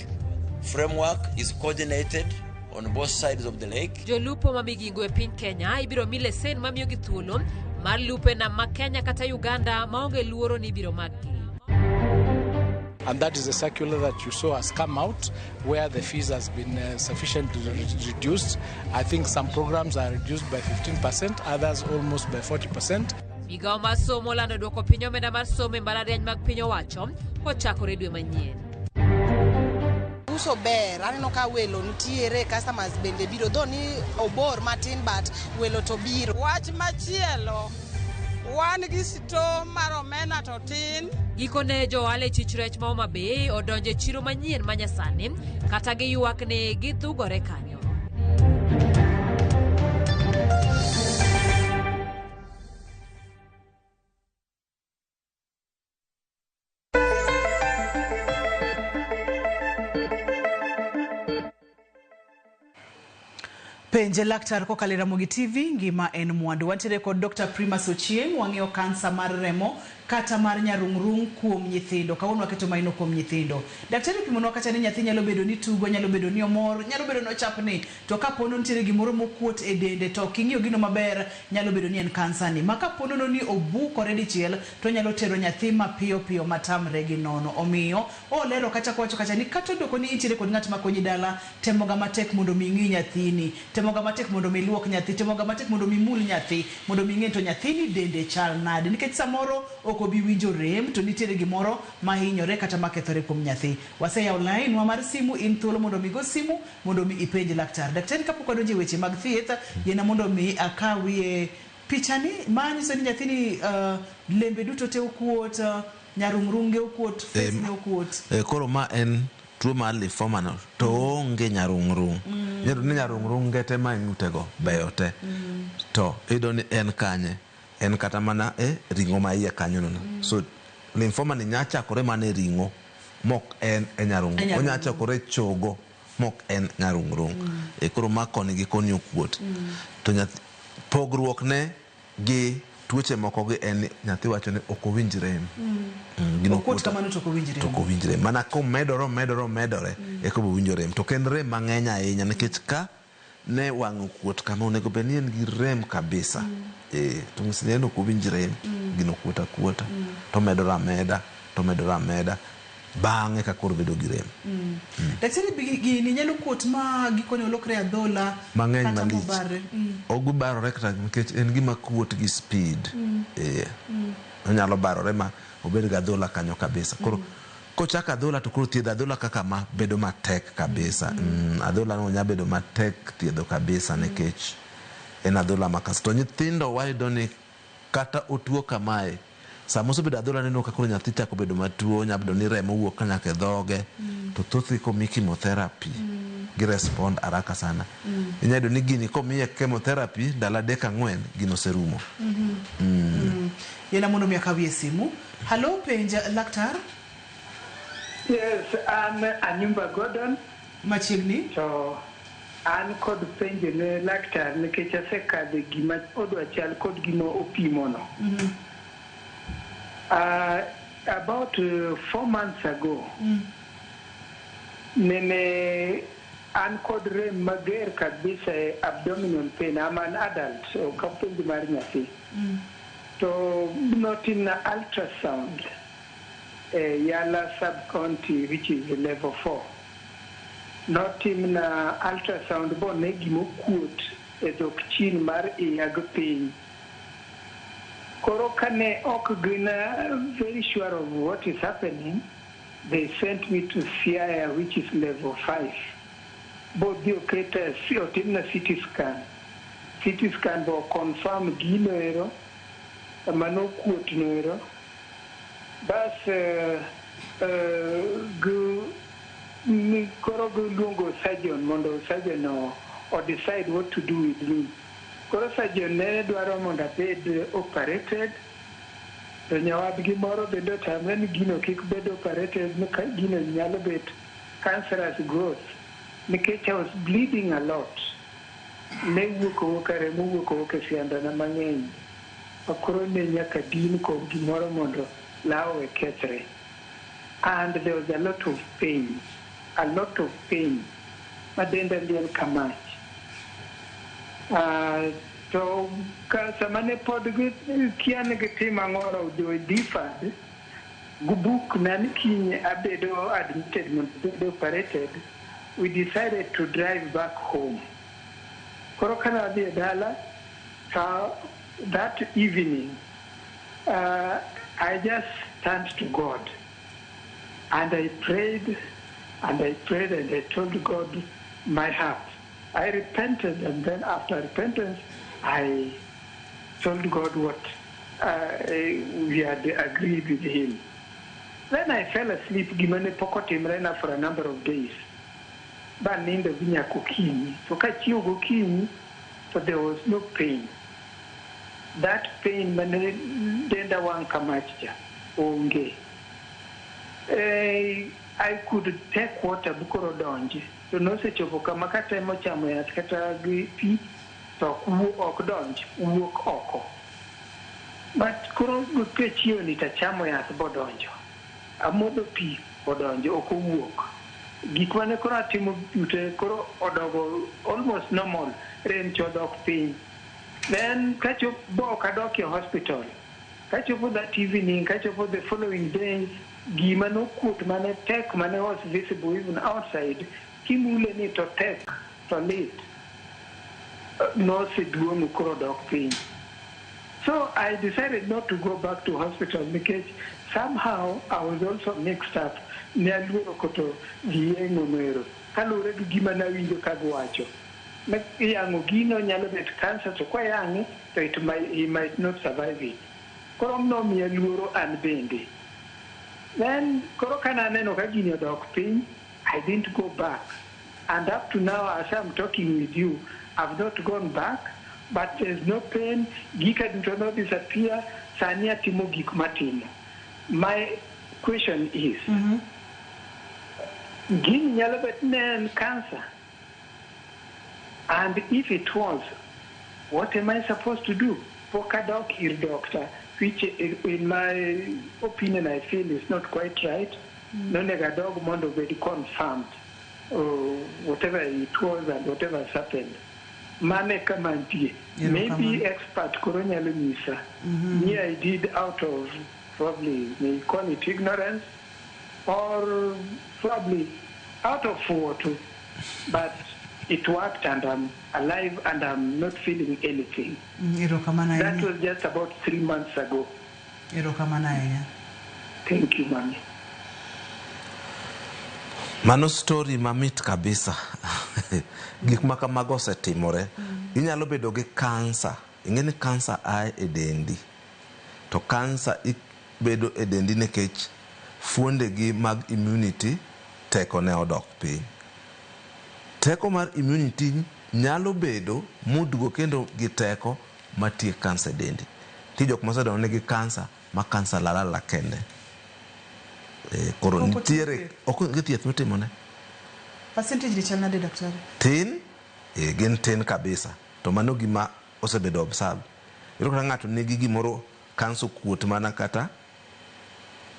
framework is coordinated on both sides of the lake.
Jolupo mamigingo e piny Kenya ibiro mi lesen mamiyo gi thuolo mar lupe nam ma Kenya kata Uganda maonge luoro ni ibiro makgi.
And that is the circular that you saw has come out, where the fees has been sufficiently reduced. I think some programs are reduced by 15%, others almost by 40%.
Migao mar somo olando duoko piny omenda mar somo e mbalariany mag piny owacho kochakore dwe manyien.
Uso ber, aneno ka welo nitiere, customers bende biro, though ni obor matin but welo to biro.
Wach machielo, wan gi sto mar omena to tin.
Gikone jo ohala e chich rech ma Homa Bay odonjo e chiro manyien manyasani kata giyuak ni gidhugore kanyo.
Penje laktar kokalo Ramogi TV, ngima en mwandu. Wantiere kod Dr. Primas Ochieng, wang'eyo kansa mar remo kata mar nyarung'rung kuom nyithindo. Kawuono waketo maino kuom nyithindo. Daktari pimonwa kata ni nyathi nyalo bedo ni tugo, nyalo bedo ni omor, nyalo bedo ni ochapni, to kapono nitiere gimoro mokuot e dende to king'iyo gino maber nyalo bedo ni en kansa ni. Ma kapono ni obukore dichiel to nyalo tero nyathi mapiyo piyo matamre gi nono. Omiyo olero kata kwacho kata ni kata doko ni nitiere kod ng'at makonyi dala, temoga matek mondo mi ng'i nyathini, temoga matek mondo mi luok nyathi, temoga matek mondo mi mul nyathi, mondo mi ng'e to nyathini dende chal nade, nikech samoro ok obi winjo rem to nitiere gimoro mahinyore kata makethore kuom nyathi. Waseyawo line wa mar simu, in thuolo mondo mi go simu mondo mi ipenj laktar. Daktari kapok wadonjo e weche mag thieth, yena mondo mi akawie pichani manyiso ni nyathini lembe duto te okuot, nyarung'runge okuot, face ne okuot.
Koro ma en tuo mar lymphoma no to onge nyarung'rung. Nyarung'runge te ma ng'utego beyo te. To iyudo ni en kanye, en kata mana ring'o ma iye kanyo no. So lymphoma ni nya chakore mana e ring'o mok en nyarung'rung. Onya chakore chogo mok en nyarung'rung. Koro ma koni gi koni okuot. To pogruok ne gi tuoche moko gi en nyathi wacho ni ok owinj rem.
Okuot kamano to ok owinj rem.
To ok owinj rem. Mana medore eka bo winjo rem. To ken rem mang'eny ahinya nikech ka ne wang' okuot kama onego bed ni en gi rem kabisa. To ng'isi ni en ok owinj rem, gino okuot akuota, to medore ameda, bang'e ka koro bedo gi rem.
Daktari, gini nyalo kuot ma gikone olokre adhola
mang'eny
kata
malich.
mobare.
Ogubarore kata nikech en gima kuot gi speed. Onyalo barore ma obed gi adhola kanyo kabisa. Koro kochako adhola to koro thiedho adhola kaka ma bedo matek kabisa. Adhola no nya bedo matek thiedho kabisa nikech en adhola makas. To nyithindo wayudo ni kata otuo kamae, sama osebedo adhola neno ka koro nyathi chako bedo matuo, nya bedo ni remo wuok nyaka e dhoge, to thothgi komi chemotherapy gi respond haraka sana. Inya yudo ni gini komiye chemotherapy ndalo 3-4 gino oserumo.
Yena mondo mi akawie simu. Hello, penja laktar.
Yes, I'm Anyumba Gordon.
Machiegni.
So an kod penjo ne laktar nikech asekadho gima odwa chal kod gima opimono. About 4 months ago, nene an kod rem mager kabisa abdominal pain. I'm an adult, so kapenjo mar nyathi. So not in ultrasound, Yala sub-county, which is level 4. Not in ultrasound, but negimo quote a doctrine mar iagopin. Korokane okgrina, very sure of what is happening. They sent me to CIA, which is level 5. Both the operators or CT scan. CT scan will confirm gino mano quote no. Bas koro lungo surgeon mondo surgeon or decide what to do with me. Koro surgeon ne dwaro mondo abed operated. To nyawadgi moro bedo tamre ni gino kik bed operated ni gino nyalo bet cancerous growth. Nikech I was bleeding a lot. Ne wuok remo wuok siandana mang'eny. Akoro ne nyaka din ko gimoro mondo lawe kethre. And there was a lot of pain. Madenda liel kamach. So samane pod kiane gitima ngoro do differed. Gubuk nani kinye abedo admitted mondo operated, we decided to drive back home. Koro kana adhi dala, so that evening, I just turned to God. And I prayed, and I prayed, and I told God my heart. I repented, and then after repentance, I told God what we had agreed with Him. Then I fell asleep, gimane pokotimrena for a number of days. But nindo vinya kukinyi. So kachiyo kukinyi, so there was no pain. That pain mane denda wang kamachja, onge. I could take water bukoro donje. So no se chopo kama kata mo chamo ya kata pi to kuo ok donje, uok oko. But koro gupechiyo ni tachamo ya bodonjo. Amodo pi bodonjo oko uok. Gikwane koro atimo yute koro odogo almost normal, rem chodok piny. Then kacho bo kadok your hospital. Kacho for that evening, kacho for the following day, gima no kut mane tek mane was visible even outside, kimule ni to tek, to late. No se duomu koro dok piny. So I decided not to go back to hospital because somehow I was also mixed up. Nialuoro koto giengo mero. Kalure gi gima na winjo kagwacho. Yango gino nyalo bet cancer to kwa yangi, so he might not survive it. Koro mno mialuoro an bende. Then koro kana neno ka gino dok piny, I didn't go back. And up to now as I'm talking with you, I've not gone back. But there's no pain, gika do not disappear, sania timo gik matimo. My question is, gini nyalo bet nen cancer? And if it was, what am I supposed to do? Pokadok ir doctor, which in my opinion I feel is not quite right. No negadog mondo be confirmed, whatever it was and whatever has happened. Mane kamantie. Maybe expert koronya lumisa. Me I did out of probably may call it ignorance or probably out of photo. But it worked and I'm alive and I'm not feeling anything. That was just about 3 months ago. Thank you, Mami.
Mano story mamit kabisa. Gik makamago osetimore. Inyalo bedo gi cancer. Ingeni cancer ae e dendi. To cancer bedo e dendi nekech fuondegi mag immunity teko ne odok piny. Teko mar immunity nyalo bedo mudgo kendo gi teko matie cancer dendi. Ti jok mosedongo negi cancer ma cancer lala kende. Koro nitiere ok thieth mitimone.
Percentage chal nade daktari?
Tin, gin tin kabisa. To mano gima osebedo observe. Iro ka ng'ato nigi gimoro kanso kuot mana kata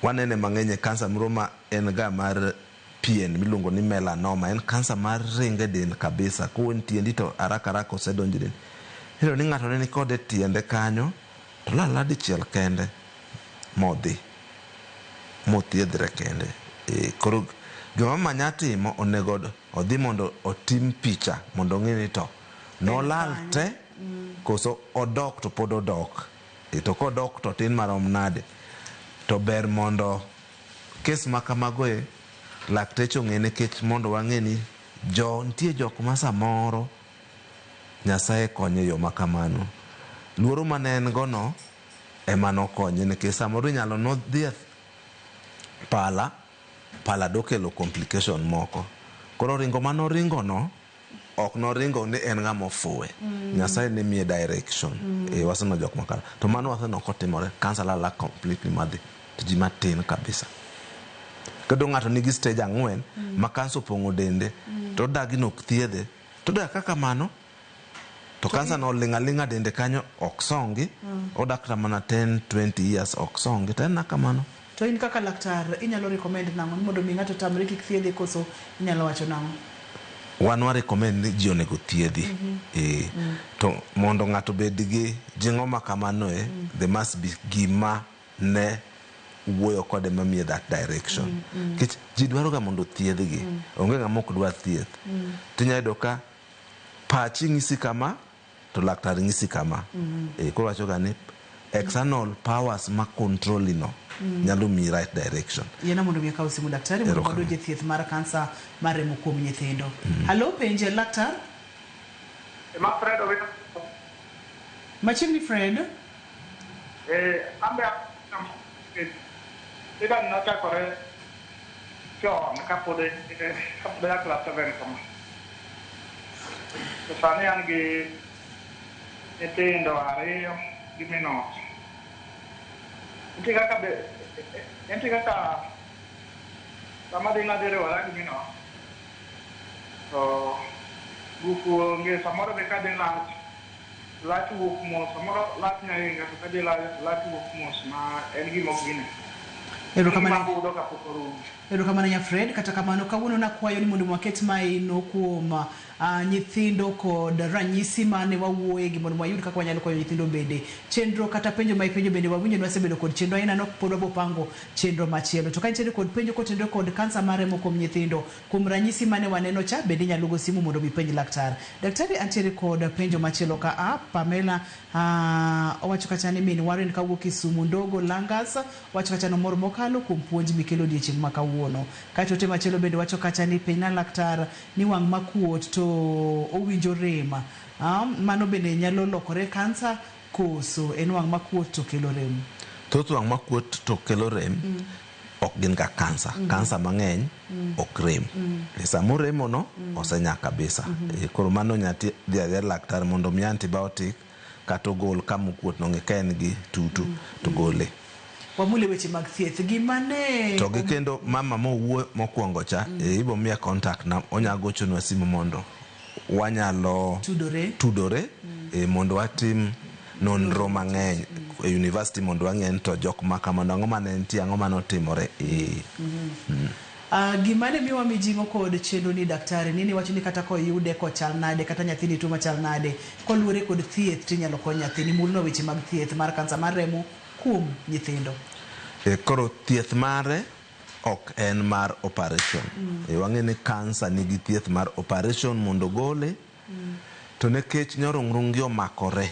wanene mang'eny kansa moro ma en ga mar pien miluongo ni melanoma, en kansa mar ringe den kabisa. Ko tiendi to araka osedonjo den. Iro ni ng'ato ne ni kode tiende kanyo to lala dichiel kende modhi. Mothiedhre kende. Koro gima manya timo onego odhi mondo otim picha mondo ng'e ni to nolal te koso odok to pod odok. To kodok to tin marom nade. To ber mondo kes makamago lakteche ong'e nikech mondo wang'e ni nitie jok ma samoro Nyasaye konyo yo makamano. Luoro mane en gono ema nokonye nikech samoro nyalo nodhi pala dokelo complication moko. Koro ringo manoringo no ok noringo ni en ng'ama ofuwe. Nyasaye ne miye direction. Waseno jok makala. To mano waseno kotimore cancer lala completely madhi. To ji matin kabisa. Kado ng'ato nigi stage 4 ma cancer opong'o dende to dagi nok thiedhe to dak kaka mano to cancer no linga dende kanyo ok songi odak mana 10-20 years ok songi to en kamano.
To in kaka laktar inyalo recommend nang'o mondo mi ng'ato tamre kik thiedhe koso inyalo wacho nang'o?
Wan wa recommend ni ji onego thiedhi. To mondo ng'ato bed gi jingo ma kamano there must be gima ne wuoyo kode mamiye that direction kech ji dwaro ga mondo thiedhgi onge ng'ama ok dwa thieth tinya yudo ka pachi ng'isi kama to laktar ng'isi kama koro wacho ga ni external powers ma control no nyalo mi right direction.
Yena mondo mi akaw simu daktari mondo madonje thieth mar kansa mar remo kuom nyithindo. Hello penje laktar.
Ma Fred owe.
Machiegni Fred.
Ambe ida nota kore chon kapode ya class 7 kama. Sani angi nyithindo ariyo gi minot. Enti kaka sama dengan diri orang gini no, so buku nggak sama orang mereka dengan lati buku mau sama orang lati nyari nggak suka dia lati buku mau sama energi mau gini.
Erokamano nya Fred kata kamano kawuono nakwayo ni mondo mwaket maino kuom nyithindo kod ranyisi mane wawuoye gi mondo wayud kaka wanyalo konyo nyithindo bende chenro kata penjo ma ipenjo bende wawinjo ni wasebedo kod chenro aina nok pod wabo pango chenro machielo to ka nitiere kod penjo kotendore kod kansa mar remo kuom nyithindo kuom ranyisi mane waneno cha bende nyalo go simu mondo mipenj laktar. Daktari antiere kod penjo machielo ka Pamela owacho kacha ni min Warren kawuok Kisumu Ndogo Langas wacho kacha no mor mokalo kuom puonj mikelo odiochieng' ma kawuono. Kato tema chelo bende wacho kacha ni penya laktar ni wang' makuot to owinjo rem. Mano bende nyalo lokore kansa koso en wang' makuot to kelo rem.
Thoth wang' makuot to kelo rem ok gin ka kansa. Kansa mang'eny ok rem. Samo remo no osenya kabisa. Koro mano nyati dhi laktar mondo mi antibiotic kato gol kamukuot no ng'eken gi tutu to gole.
Wamule weche mag thieth gimane
to gi kendo mama mowuo mokwongo cha ibo miya contact na onya gochonwa simu mondo wanyalo tudore mondo watim nonro mang'eny e university mondo wang'en to jok maka mondo ang'o mane nitie ang'o mane otimore
gimane miwa mijing'o kod chenro ni daktari nini wacho ni kata koyude kochal nade kata nyathini tuo machal nade koluwore kod thieth tinyalo kony nyathini mulno weche mag thieth mar kansa mar remo kuom nyithindo.
Koro thieth mare ok en mar operation. Wang'e ni kansa nigi thieth mar operation mondo gole to nekech nyarung'rung gi omakore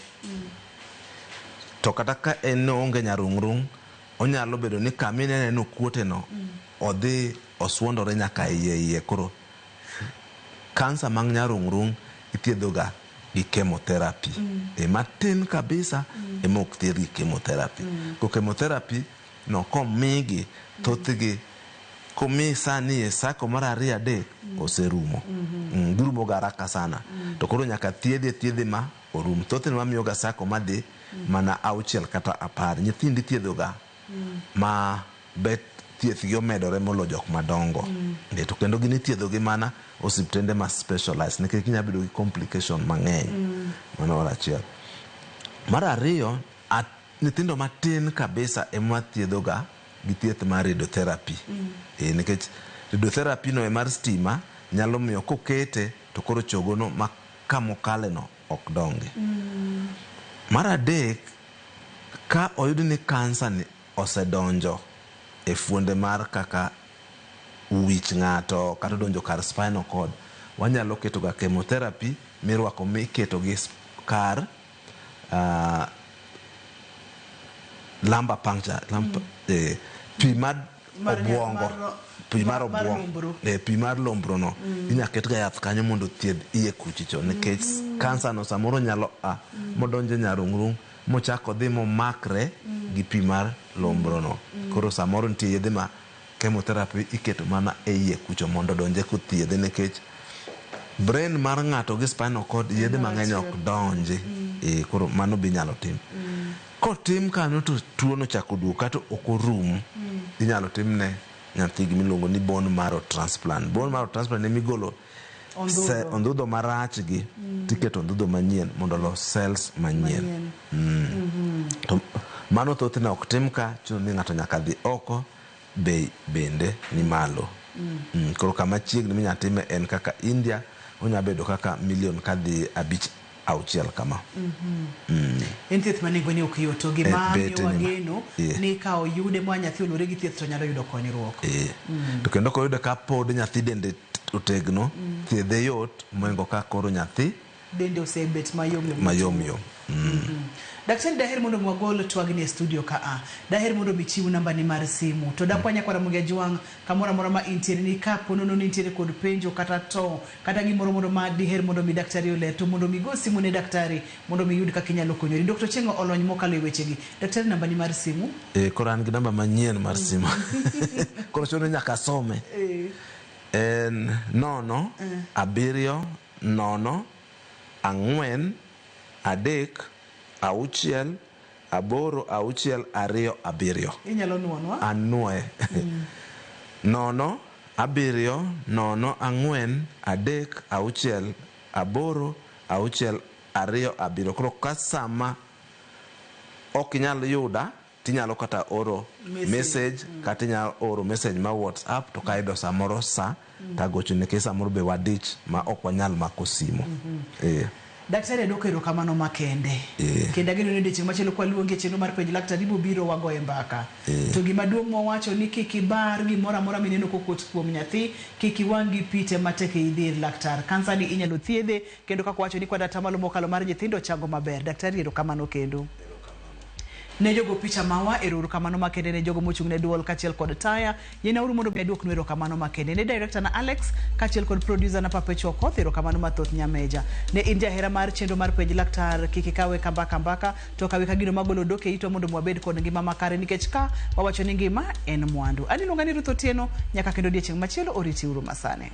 to kata ka en onge nyarung'rung onyalo bedo ni kamine no kuote no odhi oswondore nyaka iye koro kansa mang nyarung'rung ithiedhoga gi chemotherapy matin kabisa emok thiedh gi chemotherapy ko chemotherapy no komigi thothgi komi sani e sako mar 2-3 oserumo girumo ga haraka sana to koro nyaka thiedhe ma orum thothne mamiyo ga sako madhi mana 6 kata 10 nyithindi thiedhoga ma bet thieth gi omedore molo jok madongo to kendo gini thiedhogi mana osiptende ma specialized nikech ginya bedo gi complication mang'eny mano wala achiel. Mar 2 nyithindo matin kabisa ema thiedhoga gi thieth mar radiotherapy nikech radiotherapy no mar stima nyalo miyo kokete to koro chogono ma kamokale no ok dongi. Mar 3 ka oyud ni kansa ni osedonjo e fuonde mar kaka wich ng'ato kata donjo kar spinal cord wanyalo keto ga chemotherapy mirwako miketo gi kar lumbar puncture pi mar obwongo pi mar obwongo pi mar lombro no inya ket ga yath kanyo mondo thiedh iye kuchicho nikech kansa no samoro nyalo modonje nyarung'rung mochako dhi momakre gi pi mar lombro no koro samoro nitie yedhe ma chemotherapy iketo mana e iye kucho mondo donje kuthiedhe nikech brain mar ng'ato gi spinal cord yedhe mang'eny ok donje koro mano bi nyalo tim kotim kanyo to tuo no chako duogo kata ok orum inyalo timne nyathi gimiluongo ni bone marrow transplant. Bone marrow transplant emigolo ondhudho marach gi tiketo ondhudho manyien mondo los cells manyien. To mano thothne ok tim ka chuno ni ng'ato nyaka dhi oko bei bende ni malo. Koro kama chiegni minya time en kaka India onya bedo kaka milion kadhi 5 auchiel kama.
En thieth manengo ni ok yot to gima miyo wageno ni ka oyude ma nyathi olore gi thieth to nyalo yudo konyruok.
To kendo koyude ka pod nyathi dende otegno, thiedhe yot moingo ka koro nyathi
dende osebet
mayom.
Daktari, daher mondo mwagol twagni e studio ka daher mondo michiw namba ni mar simu to dakwanya kwara mugia juang kamora mora ma intiere ni ka ponono ni intiere kod penjo kata to kata gimoro mondo ma diher mondo mi daktari oler to mondo mi go simu ne daktari mondo mi yud kaka inyalo konyori. Dr. Chengo olony mokalo e wechegi. Daktari, namba ni mar simu?
Koro an gi namba manyien mar simu. Koro chuno nyaka some. En 0 7 0 4 3 auchiel 8 auchiel 2 7.
Inyalo nuonwa?
Anuoe. 0 7 0 4 3 auchiel 8 auchiel 2 7. Koro ka sama ok inyal yuda tinyalo kata oro message kata inyalo oro message ma WhatsApp to kaido samoro sa tagocho ne kesa moro be wadich ma ok wanyal mako simu.
Daktari adoko erokamano makende. Kendo ageno ni odiochieng' machielo kwa luonge chenro mar penj laktar ibiro biro wago e mbaka. To gima duong' mowacho ni kik ibar gimoro amora mineno kokot kuom nyathi, kik iwang'i pite matek idhir laktar. Kansa ni inyalo thiedhe kendo kaka wacho ni kwa data malo mokalo mar nyithindo chango maber. Daktari erokamano kendo. Ne jogo picha mawa erokamano makende ne jogo mochung' ne duol kachiel kod taya yena uru mondo bedok no erokamano makende ne director na Alex kachiel kod producer na Papecho Koth erokamano mathoth Nyameja ne India hera mar chenro mar penj laktar kikikawe kambaka to kawe ka gino magolo doke ito mondo mwabed kod ngima makare nikech ka wawacho ni ngima en mwandu. Ani lungani Ruth Otieno nyaka kendo odiochieng' machielo oriti uru masane.